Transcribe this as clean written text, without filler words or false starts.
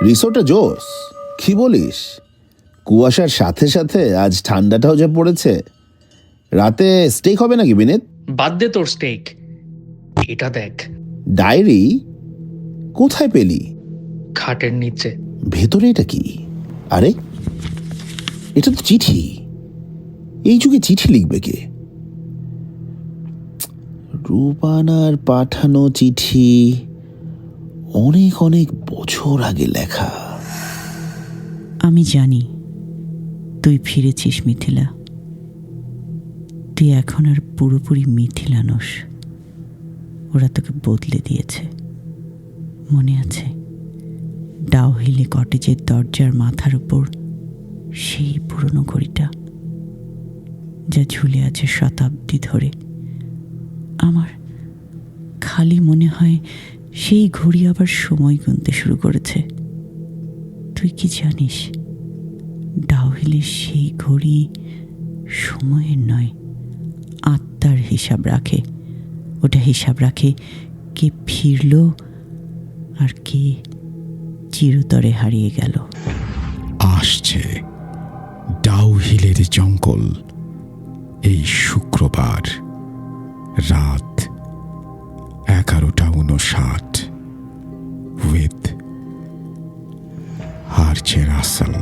রিসোর্টে জোস, কি বলিস? কুয়াশার সাথে সাথে আজ ঠান্ডাটাও যে পড়েছে। রাতে স্টেক হবে নাকি বিনীত? বাদ দে তোর স্টেক, এটা দেখ। ডায়েরি? কোথায় পেলি? খাটের নিচে। ভেতরে এটা কি? আরে এটা তো চিঠি। এই যুগে চিঠি লিখবে কে? রূপানার পাঠানো চিঠি, অনেক অনেক বছর আগে লেখা। আমি জানি তুই ফিরেছিস মিথিলা। তুই এখন আর পুরোপুরি মিথিলা নোস। ওরা তোকে বদলে দিয়েছে। মনে আছে ডাউহিলে কটেজের দরজার মাথার উপর সেই পুরনো ঘড়িটা, যা ঝুলে আছে শতাব্দী ধরে? আমার খালি মনে হয় সেই ঘড়ি আবার সময় গুনতে শুরু করেছে। তুই কি জানিস ডাউহিলের সেই ঘড়ি সময়ের নয়, আত্মার হিসাব রাখে। ওটা হিসাব রাখে কে ফিরল আর কে চিরতরে হারিয়ে গেল। আসছে ডাউহিলের জঙ্গল এই শুক্রবার রাত 11:59 উইথ আরজে রাসেল।